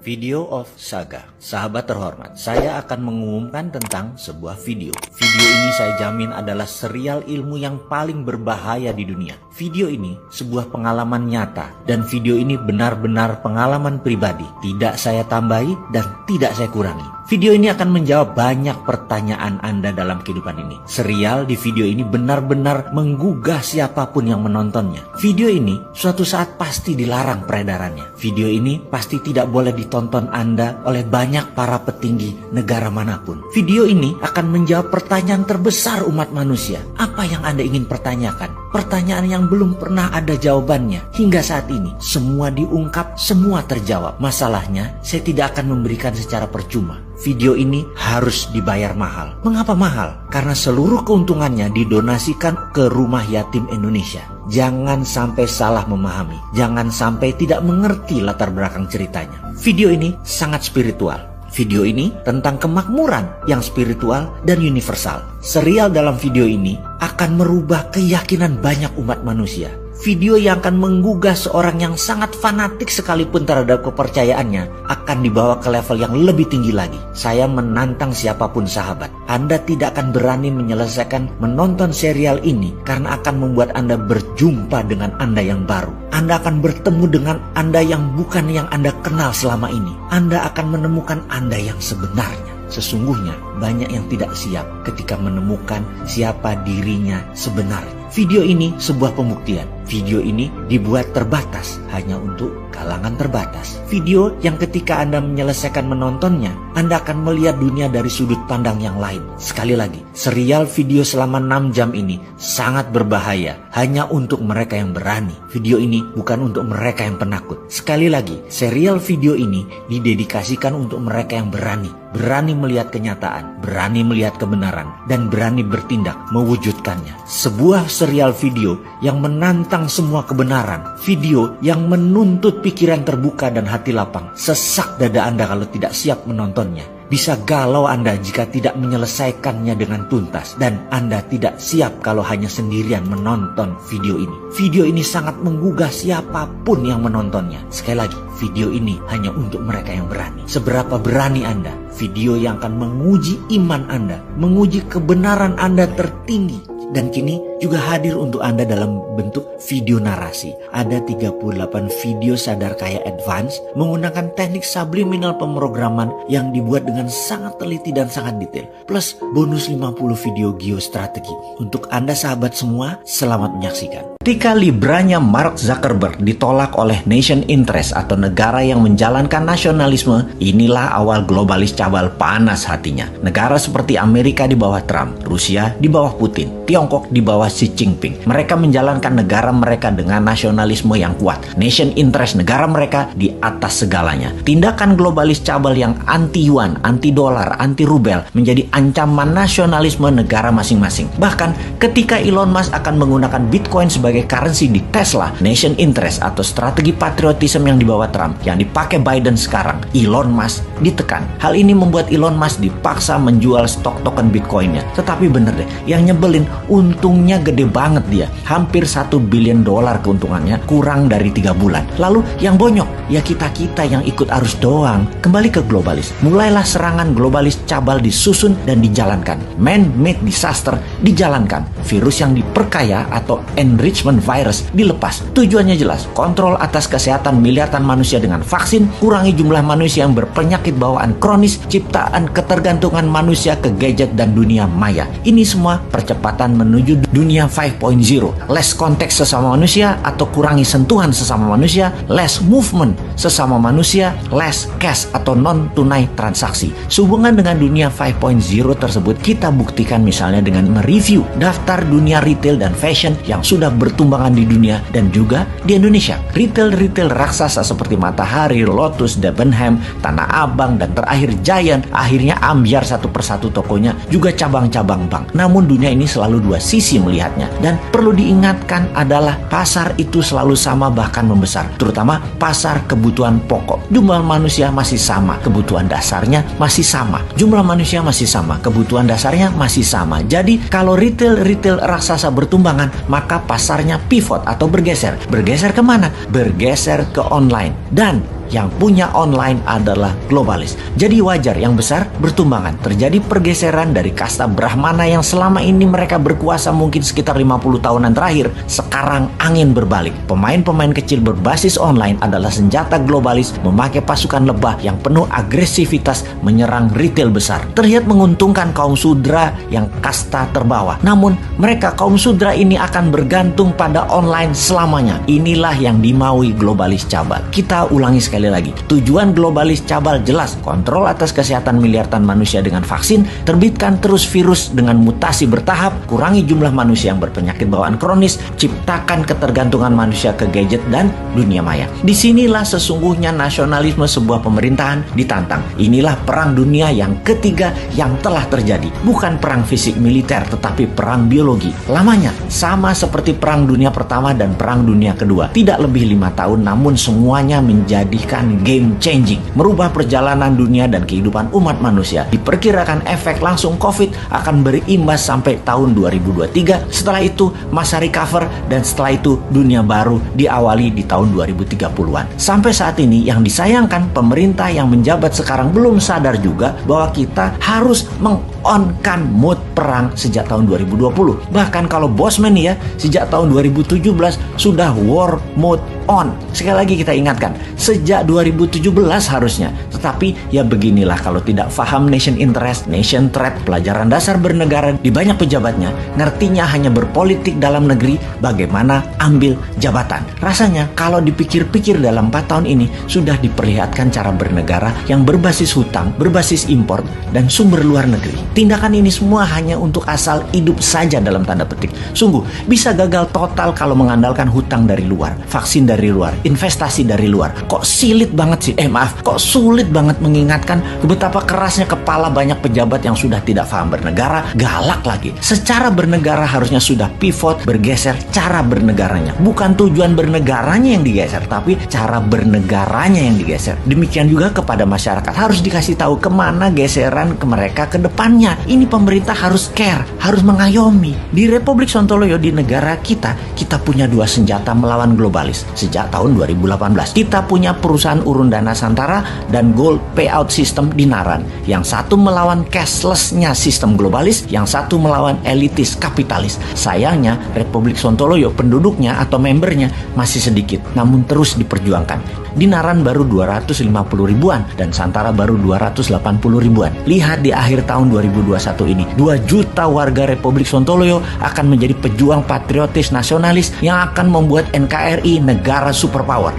Video of Saga. Sahabat terhormat, saya akan mengumumkan tentang sebuah video. Video ini saya jamin adalah serial ilmu yang paling berbahaya di dunia. Video ini sebuah pengalaman nyata, dan video ini benar-benar pengalaman pribadi. Tidak saya tambahi dan tidak saya kurangi. Video ini akan menjawab banyak pertanyaan Anda dalam kehidupan ini. Serial di video ini benar-benar menggugah siapapun yang menontonnya. Video ini suatu saat pasti dilarang peredarannya. Video ini pasti tidak boleh ditonton Anda oleh banyak para petinggi negara manapun. Video ini akan menjawab pertanyaan terbesar umat manusia. Apa yang Anda ingin pertanyakan? Pertanyaan yang belum pernah ada jawabannya. Hingga saat ini, semua diungkap, semua terjawab. Masalahnya, saya tidak akan memberikan secara percuma. Video ini harus dibayar mahal. Mengapa mahal? Karena seluruh keuntungannya didonasikan ke Rumah Yatim Indonesia. Jangan sampai salah memahami. Jangan sampai tidak mengerti latar belakang ceritanya. Video ini sangat spiritual. Video ini tentang kemakmuran yang spiritual dan universal. Serial dalam video ini akan merubah keyakinan banyak umat manusia. Video yang akan menggugah seorang yang sangat fanatik sekalipun terhadap kepercayaannya akan dibawa ke level yang lebih tinggi lagi. Saya menantang siapapun sahabat. Anda tidak akan berani menyelesaikan menonton serial ini karena akan membuat Anda berjumpa dengan Anda yang baru. Anda akan bertemu dengan Anda yang bukan yang Anda kenal selama ini. Anda akan menemukan Anda yang sebenarnya. Sesungguhnya banyak yang tidak siap ketika menemukan siapa dirinya sebenarnya. Video ini sebuah pembuktian. Video ini dibuat terbatas hanya untuk kalangan terbatas. Video yang ketika Anda menyelesaikan menontonnya, Anda akan melihat dunia dari sudut pandang yang lain. Sekali lagi, serial video selama 6 jam ini sangat berbahaya hanya untuk mereka yang berani. Video ini bukan untuk mereka yang penakut. Sekali lagi, serial video ini didedikasikan untuk mereka yang berani. Berani melihat kenyataan, berani melihat kebenaran, dan berani bertindak mewujudkannya. Sebuah serial video yang menantang semua kebenaran. Video yang menuntut pikiran terbuka dan hati lapang. Sesak dada Anda kalau tidak siap menontonnya. Bisa galau Anda jika tidak menyelesaikannya dengan tuntas. Dan Anda tidak siap kalau hanya sendirian menonton video ini. Video ini sangat menggugah siapapun yang menontonnya. Sekali lagi, video ini hanya untuk mereka yang berani. Seberapa berani Anda? Video yang akan menguji iman Anda, menguji kebenaran Anda tertinggi. Dan kini juga hadir untuk Anda dalam bentuk video narasi. Ada 38 video sadar kaya advance menggunakan teknik subliminal pemrograman yang dibuat dengan sangat teliti dan sangat detail. Plus bonus 50 video geostrategi. Untuk Anda sahabat semua, selamat menyaksikan. Ketika libranya Mark Zuckerberg ditolak oleh nation interest atau negara yang menjalankan nasionalisme, inilah awal globalis cabal panas hatinya. Negara seperti Amerika di bawah Trump, Rusia di bawah Putin, Tiongkok di bawah Xi Jinping. Mereka menjalankan negara mereka dengan nasionalisme yang kuat. Nation interest negara mereka di atas segalanya. Tindakan globalis cabal yang anti-yuan, anti-dolar, anti-rubel menjadi ancaman nasionalisme negara masing-masing. Bahkan ketika Elon Musk akan menggunakan Bitcoin sebagai currency di Tesla, nation interest atau strategi patriotisme yang dibawa Trump, yang dipakai Biden sekarang, Elon Musk ditekan. Hal ini membuat Elon Musk dipaksa menjual stok token Bitcoinnya. Tetapi bener deh, yang nyebelin, untungnya gede banget dia. Hampir $1 billion keuntungannya, kurang dari 3 bulan. Lalu yang bonyok, ya kita-kita yang ikut arus doang. Kembali ke globalis. Mulailah serangan globalis cabal disusun dan dijalankan. Man-made disaster dijalankan. Virus yang diperkaya atau enrichment virus dilepas. Tujuannya jelas, kontrol atas kesehatan miliaran manusia dengan vaksin, kurangi jumlah manusia yang berpenyakit bawaan kronis, ciptaan ketergantungan manusia ke gadget dan dunia maya. Ini semua percepatan menuju dunia 5.0. Less konteks sesama manusia atau kurangi sentuhan sesama manusia, less movement sesama manusia, less cash atau non-tunai transaksi. Sehubungan dengan dunia 5.0 tersebut, kita buktikan misalnya dengan mereview daftar dunia retail dan fashion yang sudah bertumbangan di dunia dan juga di Indonesia. Retail raksasa seperti Matahari, Lotus, Debenham, Tanah Abang, dan terakhir Giant akhirnya ambyar satu persatu tokonya, juga cabang-cabang bank. Namun dunia ini selalu dua sisi melihatnya, dan perlu diingatkan adalah pasar itu selalu sama bahkan membesar, terutama pasar kebutuhan pokok. Jumlah manusia masih sama, kebutuhan dasarnya masih sama. Jumlah manusia masih sama, kebutuhan dasarnya masih sama. Jadi kalau retail raksasa bertumbangan, maka pasarnya pivot atau bergeser. Bergeser kemana? Bergeser ke online. Dan yang punya online adalah globalis. Jadi wajar yang besar bertumbangan. Terjadi pergeseran dari kasta Brahmana yang selama ini mereka berkuasa mungkin sekitar 50 tahunan terakhir. Sekarang angin berbalik. Pemain-pemain kecil berbasis online adalah senjata globalis memakai pasukan lebah yang penuh agresivitas menyerang retail besar. Terlihat menguntungkan kaum sudra yang kasta terbawah. Namun mereka kaum sudra ini akan bergantung pada online selamanya. Inilah yang dimaui globalis cabal. Kita ulangi sekali lagi. Tujuan globalis cabal jelas, kontrol atas kesehatan miliaran manusia dengan vaksin, terbitkan terus virus dengan mutasi bertahap, kurangi jumlah manusia yang berpenyakit bawaan kronis, ciptakan ketergantungan manusia ke gadget dan dunia maya. Disinilah sesungguhnya nasionalisme sebuah pemerintahan ditantang. Inilah perang dunia yang ketiga yang telah terjadi. Bukan perang fisik militer, tetapi perang biologi. Lamanya sama seperti perang dunia pertama dan perang dunia kedua. Tidak lebih 5 tahun, namun semuanya menjadikan game changing, merubah perjalanan dunia dan kehidupan umat manusia. Diperkirakan efek langsung COVID akan berimbas sampai tahun 2023. Setelah itu masa recover dan setelah itu dunia baru diawali di tahun 2030-an. Sampai saat ini yang disayangkan pemerintah yang menjabat sekarang belum sadar juga bahwa kita harus on-kan mood perang sejak tahun 2020. Bahkan kalau Bosman ya, sejak tahun 2017 sudah war mode on. Sekali lagi kita ingatkan, sejak 2017 harusnya. Tetapi ya beginilah kalau tidak paham nation interest, nation threat, pelajaran dasar bernegara di banyak pejabatnya, ngertinya hanya berpolitik dalam negeri, bagaimana ambil jabatan. Rasanya kalau dipikir-pikir dalam 4 tahun ini sudah diperlihatkan cara bernegara yang berbasis hutang, berbasis impor, dan sumber luar negeri. Tindakan ini semua hanya untuk asal hidup saja dalam tanda petik. Sungguh, bisa gagal total kalau mengandalkan hutang dari luar, vaksin dari luar, investasi dari luar. Kok sulit banget sih? Kok sulit banget mengingatkan betapa kerasnya kepala banyak pejabat yang sudah tidak paham bernegara, galak lagi. Secara bernegara harusnya sudah pivot, bergeser cara bernegaranya. Bukan tujuan bernegaranya yang digeser, tapi cara bernegaranya yang digeser. Demikian juga kepada masyarakat, harus dikasih tahu kemana geseran ke mereka ke depannya. Ini pemerintah harus care, harus mengayomi. Di Republik Sontoloyo, di negara kita punya 2 senjata melawan globalis sejak tahun 2018. Kita punya perusahaan urun dana Santara dan gold payout system di Naran. Yang satu melawan cashless-nya sistem globalis, yang satu melawan elitis kapitalis. Sayangnya Republik Sontoloyo penduduknya atau membernya masih sedikit, namun terus diperjuangkan. Di Naran baru 250 ribuan dan Santara baru 280 ribuan. Lihat di akhir tahun 2021 ini, 2 juta warga Republik Sontoloyo akan menjadi pejuang patriotis nasionalis yang akan membuat NKRI negara superpower.